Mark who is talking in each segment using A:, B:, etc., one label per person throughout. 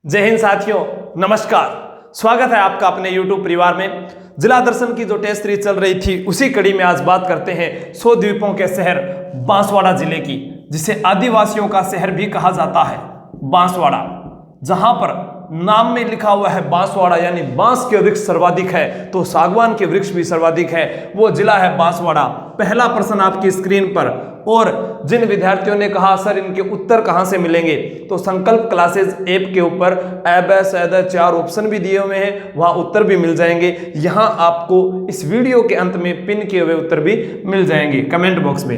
A: जय हिंद साथियों, नमस्कार। स्वागत है आपका अपने YouTube परिवार में। जिला दर्शन की जो टेस्ट सीरीज चल रही थी उसी कड़ी में आज बात करते हैं 100 द्वीपों के शहर बांसवाड़ा जिले की, जिसे आदिवासियों का शहर भी कहा जाता है। बांसवाड़ा, जहां पर नाम में लिखा हुआ है बांसवाड़ा, यानी बांस के वृक्ष सर्वाधिक है तो सागवान के वृक्ष भी सर्वाधिक है, वो जिला है बांसवाड़ा। पहला प्रश्न आपकी स्क्रीन पर, और जिन विद्यार्थियों ने कहा सर इनके उत्तर कहां से मिलेंगे, तो संकल्प क्लासेस ऐप के ऊपर अब सैद 4 ऑप्शन भी दिए हुए हैं, वहां उत्तर भी मिल जाएंगे। यहां आपको इस वीडियो के अंत में पिन किए हुए उत्तर भी मिल जाएंगे कमेंट बॉक्स में।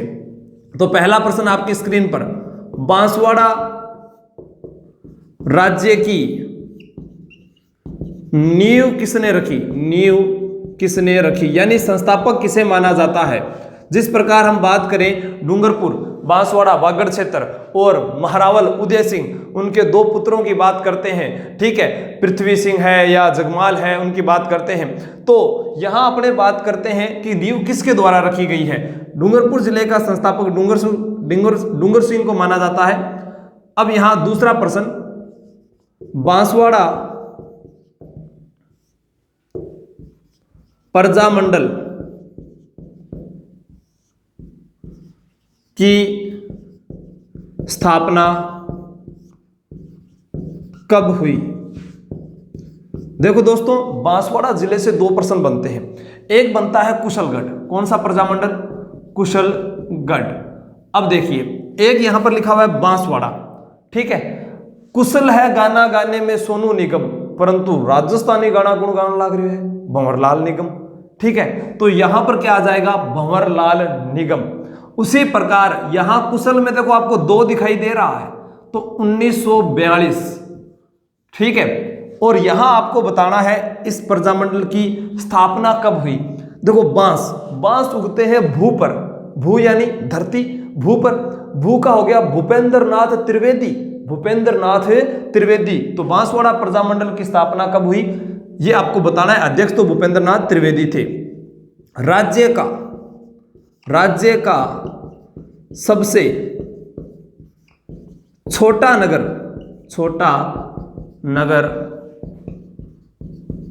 A: तो पहला प्रश्न आपकी स्क्रीन पर, बांसवाड़ा राज्य की नींव किसने रखी? नींव किसने रखी, यानी संस्थापक किसे माना जाता है? जिस प्रकार हम बात करें डूंगरपुर, बांसवाड़ा, वागड़ क्षेत्र और महरावल उदय सिंह, उनके 2 पुत्रों की बात करते हैं, ठीक है, पृथ्वी सिंह है या जगमाल है, उनकी बात करते हैं। तो यहां अपने बात करते हैं कि नींव किसके द्वारा रखी गई है। डूंगरपुर जिले का संस्थापक डूंगर सिंह को माना जाता है। अब यहां दूसरा प्रश्न, बांसवाड़ा प्रजामंडल की स्थापना कब हुई? देखो दोस्तों, बांसवाड़ा जिले से 2 प्रश्न बनते हैं। एक बनता है कुशलगढ़, कौन सा प्रजामंडल? कुशलगढ़। अब देखिए, एक यहां पर लिखा हुआ है बांसवाड़ा, ठीक है। कुशल है गाना गाने में सोनू निगम, परंतु राजस्थानी गाना कौन गाना लाग रही है? भंवरलाल निगम, ठीक है। तो यहां पर क्या आ जाएगा? भंवरलाल निगम। उसी प्रकार यहां कुशल में देखो आपको 2 दिखाई दे रहा है, तो 1942, ठीक है। और यहां आपको बताना है इस प्रजामंडल की स्थापना कब हुई। देखो, बांस उगते हैं भू पर, भू यानी धरती, भू पर। भू का हो गया भूपेंद्र नाथ त्रिवेदी। तो बांसवाड़ा प्रजामंडल की स्थापना कब हुई ये आपको बताना है। अध्यक्ष तो भूपेंद्र नाथ त्रिवेदी थे। राज्य का सबसे छोटा नगर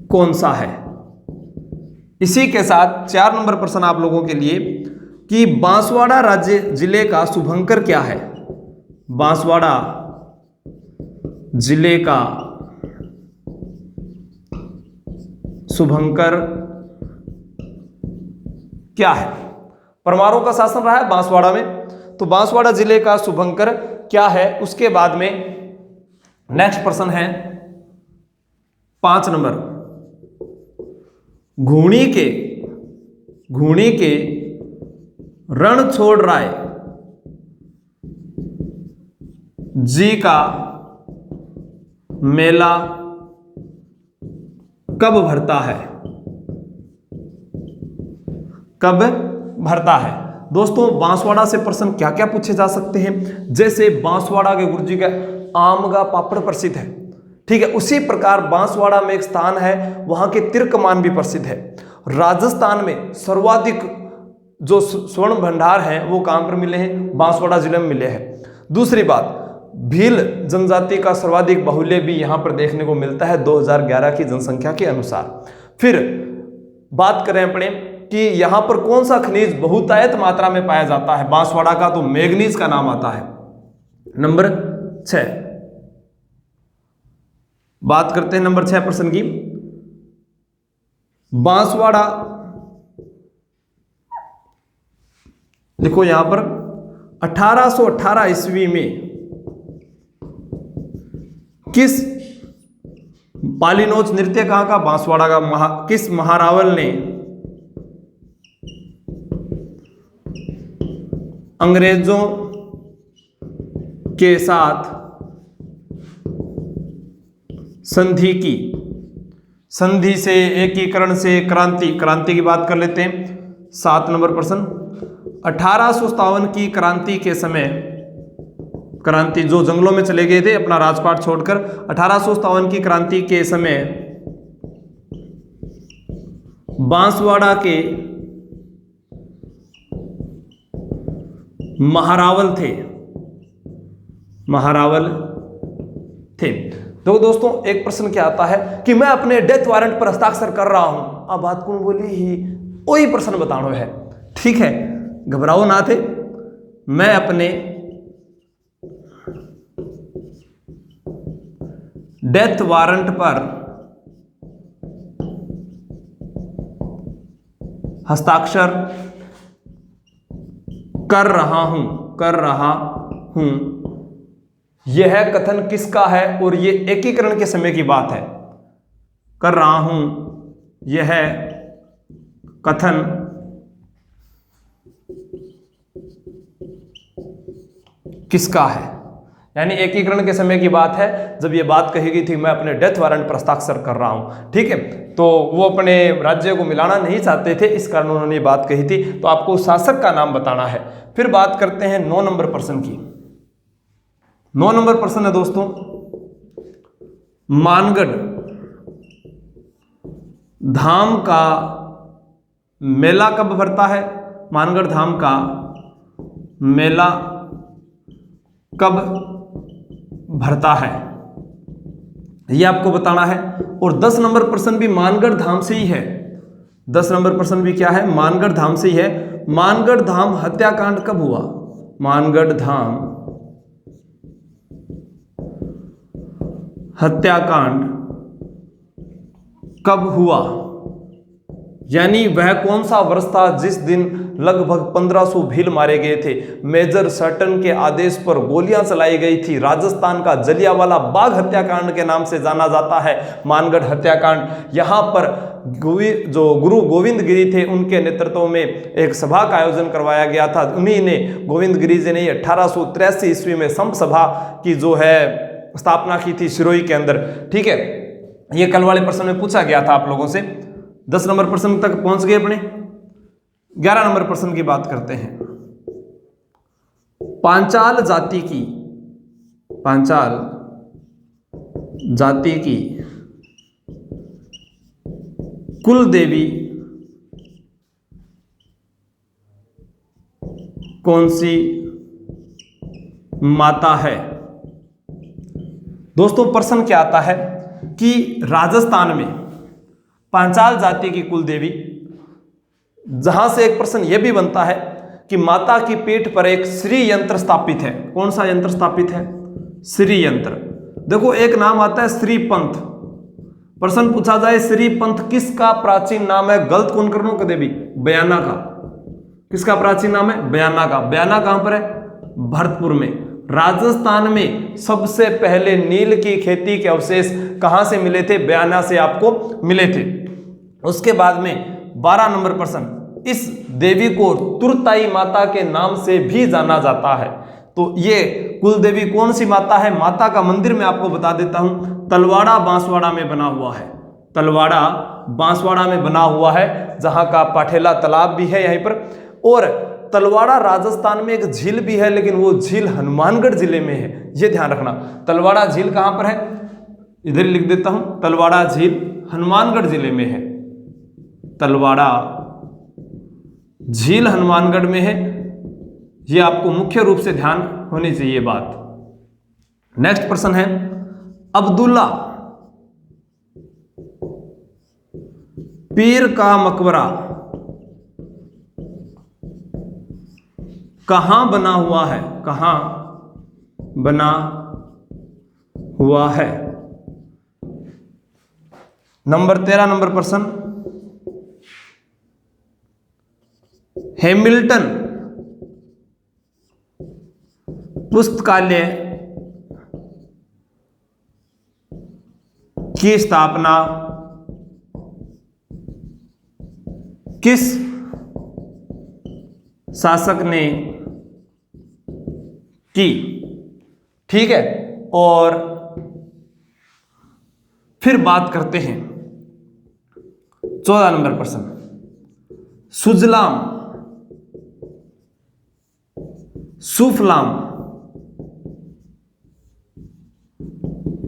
A: कौन सा है? इसी के साथ 4 नंबर प्रश्न आप लोगों के लिए कि बांसवाड़ा राज्य जिले का शुभंकर क्या है? बांसवाड़ा जिले का शुभंकर क्या है? परमारों का शासन रहा है बांसवाड़ा में, तो बांसवाड़ा जिले का शुभंकर क्या है? उसके बाद में नेक्स्ट प्रश्न है 5 नंबर, घूणी के रणछोड़राय जी का मेला कब भरता है? दोस्तों, बांसवाड़ा से प्रश्न क्या क्या पूछे जा सकते हैं? जैसे बांसवाड़ा के गुरुजी का आमगा पापड़ प्रसिद्ध है, ठीक है। उसी प्रकार बांसवाड़ा में एक स्थान है, वहां के तिरकमान भी प्रसिद्ध है। राजस्थान में सर्वाधिक जो स्वर्ण भंडार हैं वो कहां पर मिले हैं? बांसवाड़ा जिले में मिले हैं। दूसरी बात, भील जनजाति का सर्वाधिक बाहुल्य भी यहां पर देखने को मिलता है 2011 की जनसंख्या के अनुसार। फिर बात करें अपने कि यहां पर कौन सा खनिज बहुतायत मात्रा में पाया जाता है बांसवाड़ा का, तो मैग्नीज का नाम आता है। नंबर 6 बात करते हैं नंबर 6 प्रश्न की। बांसवाड़ा, देखो यहां पर 1818 ईस्वी में किस पालीनोच नृत्य कहां का? बांसवाड़ा का। किस महारावल ने अंग्रेजों के साथ संधि की? संधि से, एकीकरण से, क्रांति की बात कर लेते हैं। 7 नंबर प्रश्न, 1857 की क्रांति के समय, क्रांति जो जंगलों में चले गए थे अपना राजपाट छोड़कर, 1857 की क्रांति के समय बांसवाड़ा के महारावल थे। देखो दोस्तों, एक प्रश्न क्या आता है कि मैं अपने डेथ वारंट पर हस्ताक्षर कर रहा हूं, अब बात कौन बोली ही, वही प्रश्न बताना है। ठीक है, घबराओ ना थे। मैं अपने डेथ वारंट पर हस्ताक्षर कर रहा हूं। यह कथन किसका है, और यह एकीकरण के समय की बात है। कर रहा हूं, यह कथन किसका है, यानी एकीकरण के समय की बात है जब यह बात कही गई थी मैं अपने डेथ वारंट पर हस्ताक्षर कर रहा हूं। ठीक है, तो वो अपने राज्य को मिलाना नहीं चाहते थे, इस कारण उन्होंने बात कही थी। तो आपको शासक का नाम बताना है। फिर बात करते हैं 9 नंबर प्रश्न की। 9 नंबर प्रश्न है दोस्तों, मानगढ़ धाम का मेला कब भरता है। मानगढ़ धाम का मेला कब भरता है, यह आपको बताना है। और 10 नंबर प्रश्न भी मानगढ़ धाम से ही है। 10 नंबर प्रश्न भी क्या है, मानगढ़ धाम से ही है। मानगढ़ धाम हत्याकांड कब हुआ। मानगढ़ धाम हत्याकांड कब हुआ, यानी वह कौन सा वर्ष था जिस दिन लगभग 1500 भील मारे गए थे। मेजर सर्टन के आदेश पर गोलियां चलाई गई थी। राजस्थान का जलियांवाला बाग हत्याकांड के नाम से जाना जाता है मानगढ़ हत्याकांड। यहां पर जो गुरु गोविंद गिरी थे उनके नेतृत्व में एक सभा का आयोजन करवाया गया था। उन्हीं ने, गोविंद गिरी जी ने 1883 ईस्वी में संप सभा की जो है स्थापना की थी सिरोही के अंदर। ठीक है, ये कल वाले प्रश्न में पूछा गया था आप लोगों से। 10 नंबर प्रश्न तक पहुंच गए अपने। 11 नंबर प्रश्न की बात करते हैं। पांचाल जाति की कुल देवी कौन सी माता है। दोस्तों, प्रश्न क्या आता है कि राजस्थान में पांचाल जाति की कुल देवी, जहां से एक प्रश्न यह भी बनता है कि माता की पीठ पर एक श्री यंत्र स्थापित है। कौन सा यंत्र स्थापित है, श्री यंत्र। देखो, एक नाम आता है श्री पंथ। प्रश्न पूछा जाए श्री पंथ किसका प्राचीन नाम है, गलत कौन करना कदे भी, बयाना का। किसका प्राचीन नाम है, बयाना का। बयाना कहां पर है, भरतपुर में। राजस्थान में सबसे पहले नील की खेती के अवशेष कहां से मिले थे, बयाना से आपको मिले थे। उसके बाद में 12 नंबर प्रश्न, इस देवी को तुरताई माता के नाम से भी जाना जाता है। तो ये कुल देवी कौन सी माता है। माता का मंदिर मैं आपको बता देता हूं, तलवाड़ा बांसवाड़ा में बना हुआ है। तलवाड़ा बांसवाड़ा में बना हुआ है, जहां का पाठेला तालाब भी है यहीं पर। और तलवाड़ा राजस्थान में एक झील भी है, लेकिन वो झील हनुमानगढ़ जिले में है, ये ध्यान रखना। तलवाड़ा झील कहां पर है, इधर लिख देता हूं, तलवाड़ा झील हनुमानगढ़ जिले में है। तलवाड़ा झील हनुमानगढ़ में है, ये आपको मुख्य रूप से ध्यान होनी चाहिए बात। नेक्स्ट प्रश्न है, अब्दुल्ला पीर का मकबरा कहां बना हुआ है, कहां बना हुआ है। नंबर 13 नंबर प्रश्न, हैमिल्टन पुस्तकालय की स्थापना किस शासक ने की। ठीक है, और फिर बात करते हैं 14 नंबर प्रश्न, सुजलाम सुफलाम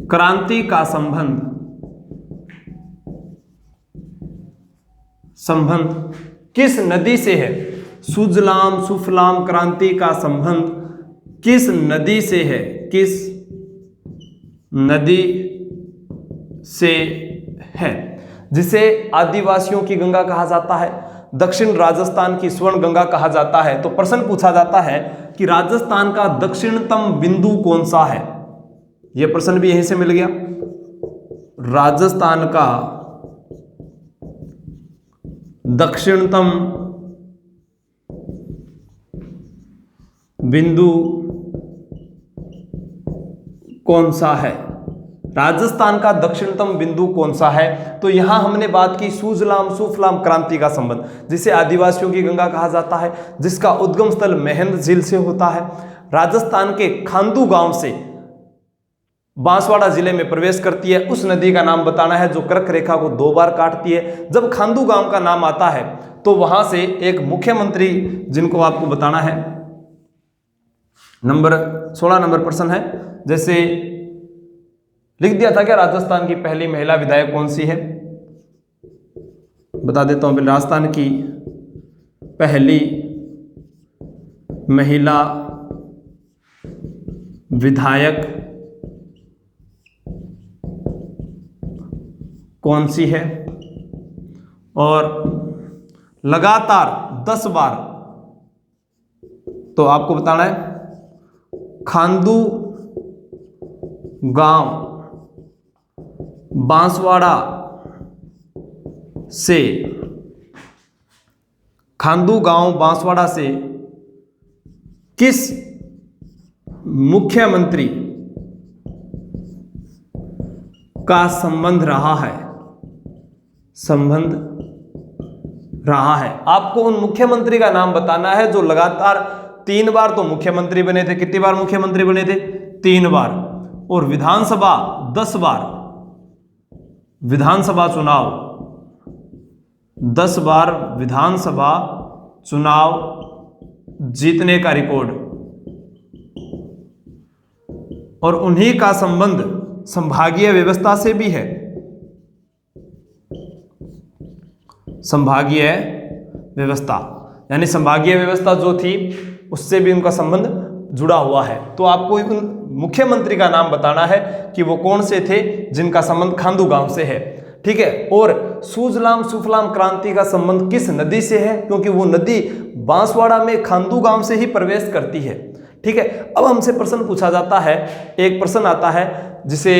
A: क्रांति का संबंध किस नदी से है। सुजलाम सुफलाम क्रांति का संबंध किस नदी से है, किस नदी से है, जिसे आदिवासियों की गंगा कहा जाता है, दक्षिण राजस्थान की स्वर्ण गंगा कहा जाता है। तो प्रश्न पूछा जाता है कि राजस्थान का दक्षिणतम बिंदु कौन सा है। यह प्रश्न भी यहीं से मिल गया। राजस्थान का दक्षिणतम बिंदु कौन सा है, राजस्थान का दक्षिणतम बिंदु कौन सा है। तो यहां हमने बात की सुजलाम सुफलाम क्रांति का संबंध, जिसे आदिवासियों की गंगा कहा जाता है, जिसका उद्गम स्थल महेंद्र झील से होता है, राजस्थान के खांदू गांव से बांसवाड़ा जिले में प्रवेश करती है। उस नदी का नाम बताना है जो कर्क रेखा को 2 बार काटती है। जब खांदू गांव का नाम आता है तो वहां से एक मुख्यमंत्री, जिनको आपको बताना है, नंबर 16 नंबर प्रश्न है, जैसे लिख दिया था क्या राजस्थान की पहली महिला विधायक कौन सी है, बता देता हूं। राजस्थान की पहली महिला विधायक कौन सी है, और लगातार 10 बार, तो आपको बताना है खांदू गांव बांसवाड़ा से, खांदू गांव बांसवाड़ा से किस मुख्यमंत्री का संबंध रहा है, संबंध रहा है। आपको उन मुख्यमंत्री का नाम बताना है जो लगातार 3 बार तो मुख्यमंत्री बने थे। कितनी बार मुख्यमंत्री बने थे? 3 बार। और विधानसभा 10 बार, विधानसभा चुनाव 10 बार विधानसभा चुनाव जीतने का रिकॉर्ड, और उन्हीं का संबंध संभागीय व्यवस्था से भी है। संभागीय व्यवस्था यानी संभागीय व्यवस्था जो थी उससे भी उनका संबंध जुड़ा हुआ है। तो आपको उन मुख्यमंत्री का नाम बताना है कि वो कौन से थे जिनका संबंध खांदू गांव से है, ठीक है। और सुजलाम सुफलाम क्रांति का संबंध किस नदी से है, क्योंकि वो नदी बांसवाड़ा में खांदू गांव से ही प्रवेश करती है, ठीक है। अब हमसे प्रश्न पूछा जाता है, एक प्रश्न आता है जिसे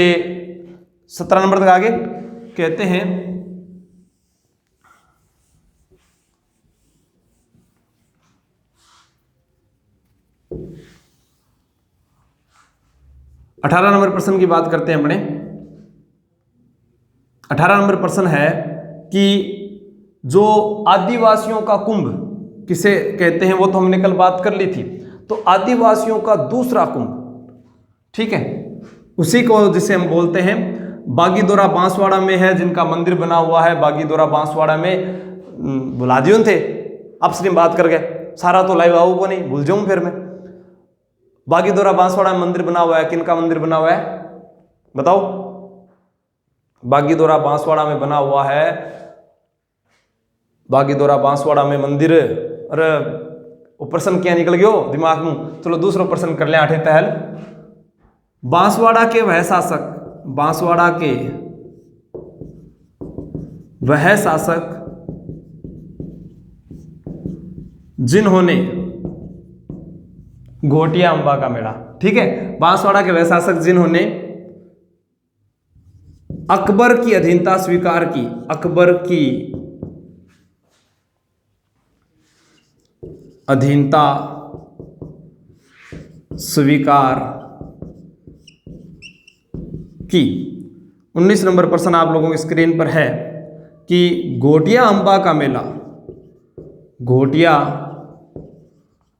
A: 17 नंबर तक आगे कहते हैं 18 नंबर प्रश्न की बात करते हैं अपने। 18 नंबर प्रश्न है कि जो आदिवासियों का कुंभ किसे कहते हैं, वो तो हमने कल बात कर ली थी। तो आदिवासियों का दूसरा कुंभ, ठीक है, उसी को जिसे हम बोलते हैं बागीदोरा बांसवाड़ा में है, जिनका मंदिर बना हुआ है बागीदोरा बांसवाड़ा में। बुला दियो थे आपसे नहीं बात कर गए, सारा तो लाइव आओ को नहीं भूल जाऊं फिर मैं। बागीदोरा बांसवाड़ा में मंदिर बना हुआ है, किनका मंदिर बना हुआ है बताओ? बागीदोरा बांसवाड़ा में बना हुआ है, बागीदोरा बांसवाड़ा में मंदिर। अरे वो प्रश्न क्या निकल गयो दिमाग में, चलो दूसरा प्रश्न कर ले। 8 तहल बांसवाड़ा के वह शासक, बांसवाड़ा के वह शासक जिन्होंने घोटिया अंबा का मेला, ठीक है, बांसवाड़ा के वह शासक जिन्होंने अकबर की अधीनता स्वीकार की, अकबर की अधीनता स्वीकार की। 19 नंबर प्रश्न आप लोगों की स्क्रीन पर है कि घोटिया अंबा का मेला, घोटिया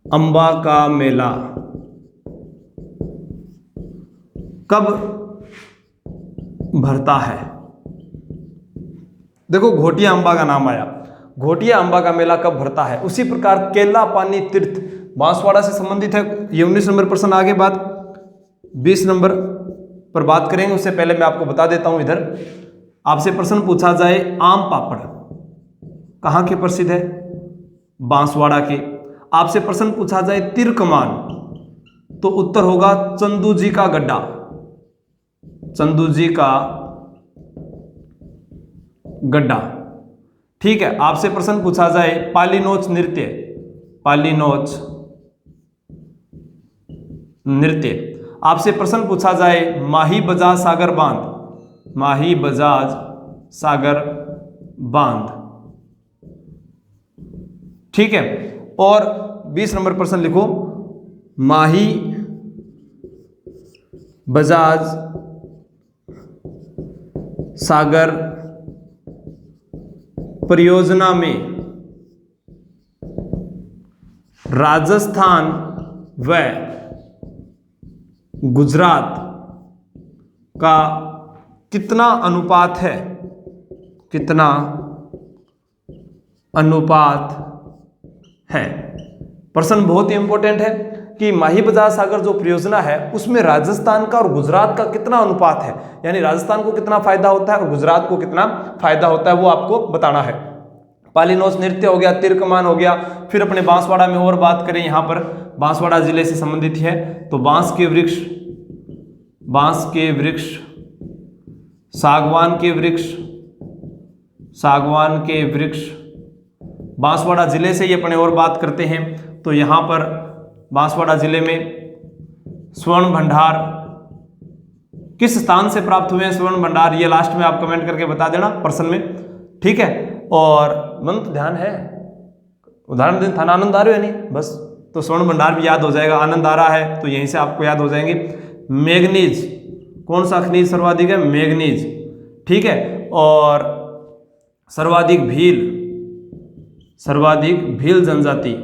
A: अंबा का मेला कब भरता है? देखो घोटिया अंबा का नाम आया, घोटिया अंबा का मेला कब भरता है। उसी प्रकार केला पानी तीर्थ बांसवाड़ा से संबंधित है। ये 19 नंबर प्रश्न आगे बात 20 नंबर पर बात करेंगे। उससे पहले मैं आपको बता देता हूं, इधर आपसे प्रश्न पूछा जाए आम पापड़ कहां के प्रसिद्ध है? बांसवाड़ा के। आपसे प्रश्न पूछा जाए तीर कमान, तो उत्तर होगा चंदू जी का गड्ढा, चंदू जी का गड्ढा। ठीक है, आपसे प्रश्न पूछा जाए पालीनोच नृत्य, पालीनोच नृत्य। आपसे प्रश्न पूछा जाए माही बजाज सागर बांध, माही बजाज सागर बांध। ठीक है, और 20 नंबर प्रश्न लिखो, माही बजाज सागर परियोजना में राजस्थान व गुजरात का कितना अनुपात है, कितना अनुपात है। प्रश्न बहुत ही इंपॉर्टेंट है कि माही बजाज सागर जो परियोजना है उसमें राजस्थान का और गुजरात का कितना अनुपात है, यानी राजस्थान को कितना फायदा होता है और गुजरात को कितना फायदा होता है वो आपको बताना है। पालीनोच नृत्य हो गया, तीर कमान हो गया। फिर अपने बांसवाड़ा में और बात करें, यहाँ पर बांसवाड़ा जिले से संबंधित है तो बांस के वृक्ष, बांस के वृक्ष, सागवान के वृक्ष, सागवान के वृक्ष। बांसवाड़ा जिले से ही अपने और बात करते हैं तो यहाँ पर बांसवाड़ा जिले में स्वर्ण भंडार किस स्थान से प्राप्त हुए हैं, स्वर्ण भंडार, ये लास्ट में आप कमेंट करके बता देना प्रश्न में। ठीक है, और मन तो ध्यान है, उदाहरण दिन था ना आनंद है नहीं, बस तो स्वर्ण भंडार भी याद हो जाएगा। आनंद आ रहा है तो यहीं से आपको याद हो जाएंगे। मैग्नीज, कौन सा खनिज सर्वाधिक है, मैग्नीज। ठीक है, और सर्वाधिक भील, सर्वाधिक भील जनजाति,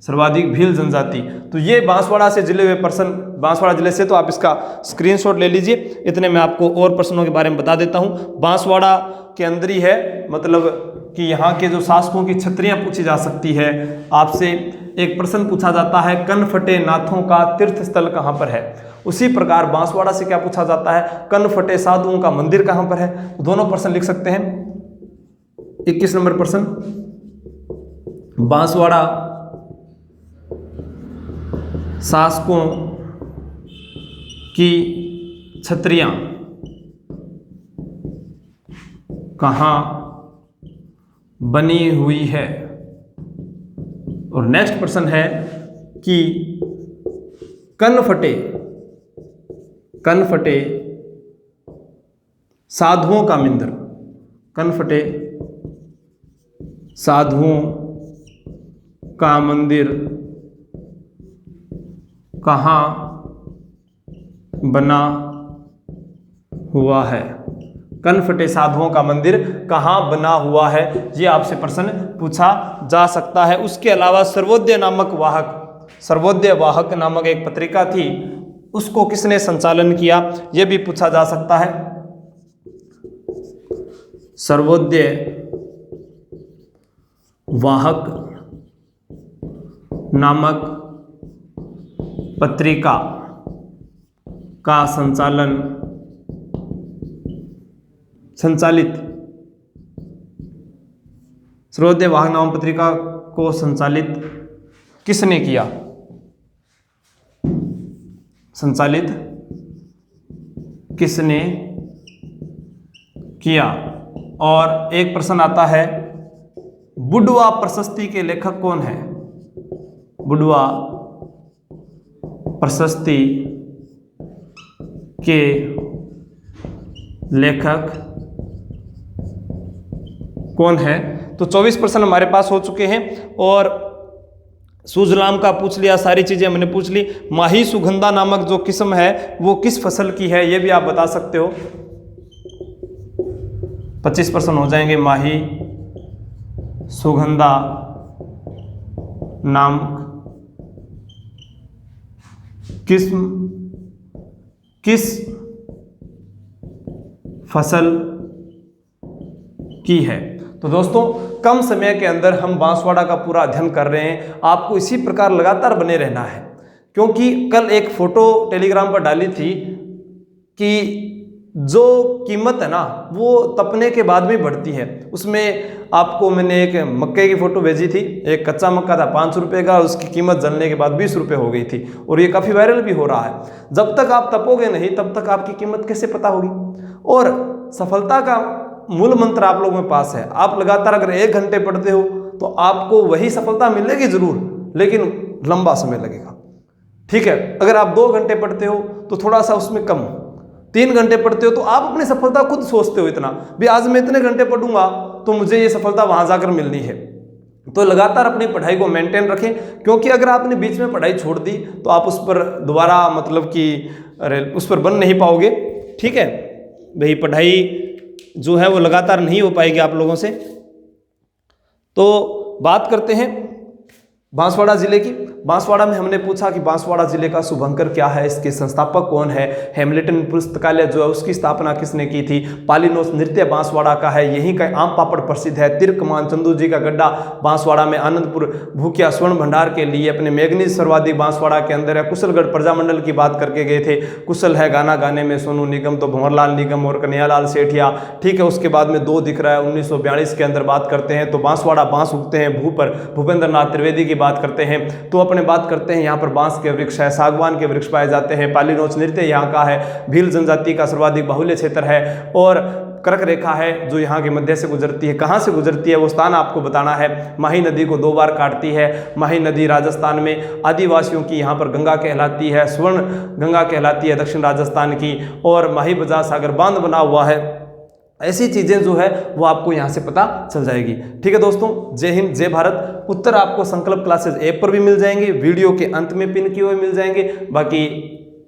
A: सर्वाधिक भील जनजाति। तो ये बांसवाड़ा से जिले हुए प्रश्न, बांसवाड़ा जिले से, तो आप इसका स्क्रीनशॉट ले लीजिए। इतने में आपको और प्रश्नों के बारे में बता देता हूँ। बांसवाड़ा के अंदर ही है, मतलब कि यहाँ के जो शासकों की छत्रियाँ पूछी जा सकती है। आपसे एक प्रश्न पूछा जाता है कनफटे नाथों का तीर्थ स्थल कहाँ पर है। उसी प्रकार बांसवाड़ा से क्या पूछा जाता है, कनफटे साधुओं का मंदिर कहाँ पर है। दोनों प्रश्न लिख सकते हैं। 21 नंबर प्रश्न, बांसवाड़ा शासकों की छत्रियां कहाँ बनी हुई है। और नेक्स्ट प्रश्न है कि कनफटे, कनफटे साधुओं का मंदिर, कनफटे साधुओं का मंदिर कहाँ बना हुआ है। कनफटे साधुओं का मंदिर कहाँ बना हुआ है, ये आपसे प्रश्न पूछा जा सकता है। उसके अलावा सर्वोदय नामक वाहक, सर्वोदय वाहक नामक एक पत्रिका थी, उसको किसने संचालन किया, यह भी पूछा जा सकता है। सर्वोदय वाहक नामक पत्रिका का संचालित सर्वोदय वाहक नामक पत्रिका को संचालित किसने किया, संचालित किसने किया। और एक प्रश्न आता है बुडवा प्रशस्ति के लेखक कौन है, बुडवा प्रशस्ति के लेखक कौन है। तो 24 प्रश्न हमारे पास हो चुके हैं और सुजलाम का पूछ लिया, सारी चीजें हमने पूछ ली। माही सुगंधा नामक जो किस्म है वो किस फसल की है, ये भी आप बता सकते हो। 25 प्रश्न हो जाएंगे। माही सुगंधा नामक किस्म किस फसल की है। तो दोस्तों कम समय के अंदर हम बांसवाड़ा का पूरा अध्ययन कर रहे हैं। आपको इसी प्रकार लगातार बने रहना है, क्योंकि कल एक फोटो टेलीग्राम पर डाली थी कि जो कीमत है ना वो तपने के बाद भी बढ़ती है। उसमें आपको मैंने एक मक्के की फ़ोटो भेजी थी, एक कच्चा मक्का था 5 रुपये का, उसकी कीमत जलने के बाद 20 रुपये हो गई थी और ये काफ़ी वायरल भी हो रहा है। जब तक आप तपोगे नहीं तब तक आपकी कीमत कैसे पता होगी। और सफलता का मूल मंत्र आप लोगों के पास है। आप लगातार अगर 1 घंटे पढ़ते हो तो आपको वही सफलता मिलेगी जरूर, लेकिन लंबा समय लगेगा। ठीक है, अगर आप 2 घंटे पढ़ते हो तो थोड़ा सा उसमें कम, 3 घंटे पढ़ते हो तो आप अपनी सफलता खुद सोचते हो इतना भी आज मैं इतने घंटे पढ़ूंगा तो मुझे ये सफलता वहां जाकर मिलनी है। तो लगातार अपनी पढ़ाई को मेंटेन रखें, क्योंकि अगर आपने बीच में पढ़ाई छोड़ दी तो आप उस पर दोबारा मतलब कि उस पर बन नहीं पाओगे। ठीक है भाई, पढ़ाई जो है वो लगातार नहीं हो पाएगी आप लोगों से। तो बात करते हैं बांसवाड़ा जिले की। बांसवाड़ा में हमने पूछा कि बांसवाड़ा जिले का शुभंकर क्या है, इसके संस्थापक कौन है, हैमिल्टन पुस्तकालय जो है उसकी स्थापना किसने की थी, पालीनोस नृत्य बांसवाड़ा का है, यहीं का आम पापड़ प्रसिद्ध है, तिरकमान चंदू जी का गड्ढा बांसवाड़ा में, आनंदपुर भूकिया स्वर्ण भंडार के लिए अपने मैगनीज सर्वाधिक बांसवाड़ा के अंदर है, कुशलगढ़ प्रजामंडल की बात करके गए थे, कुशल है गाना गाने में सोनू निगम तो भंवरलाल निगम और कन्हैयालाल सेठिया। ठीक है, उसके बाद में 2 दिख रहा है 1942 के अंदर बात करते हैं तो बांसवाड़ा बांस उगते हैं भू पर, भूपेंद्र नाथ त्रिवेदी की बात करते हैं तो अपने बात करते हैं यहाँ पर बांस के वृक्ष है, सागवान के वृक्ष पाए जाते हैं, पालीनोस नृत्य यहाँ का है, भील जनजाति का सर्वाधिक बाहुल्य क्षेत्र है, और कर्क रेखा है जो यहाँ के मध्य से गुजरती है। कहाँ से गुजरती है वो स्थान आपको बताना है। माही नदी को 2 बार काटती है। माही नदी राजस्थान में आदिवासियों की यहाँ पर गंगा कहलाती है, स्वर्ण गंगा कहलाती है दक्षिण राजस्थान की, और माही बजाज सागर बांध बना हुआ है। ऐसी चीज़ें जो है वो आपको यहाँ से पता चल जाएगी। ठीक है दोस्तों, जय हिंद जय भारत। उत्तर आपको संकल्प क्लासेस ऐप पर भी मिल जाएंगे, वीडियो के अंत में पिन किए हुए मिल जाएंगे। बाकी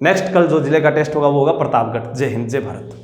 A: नेक्स्ट कल जो जिले का टेस्ट होगा वो होगा प्रतापगढ़। जय हिंद जय भारत।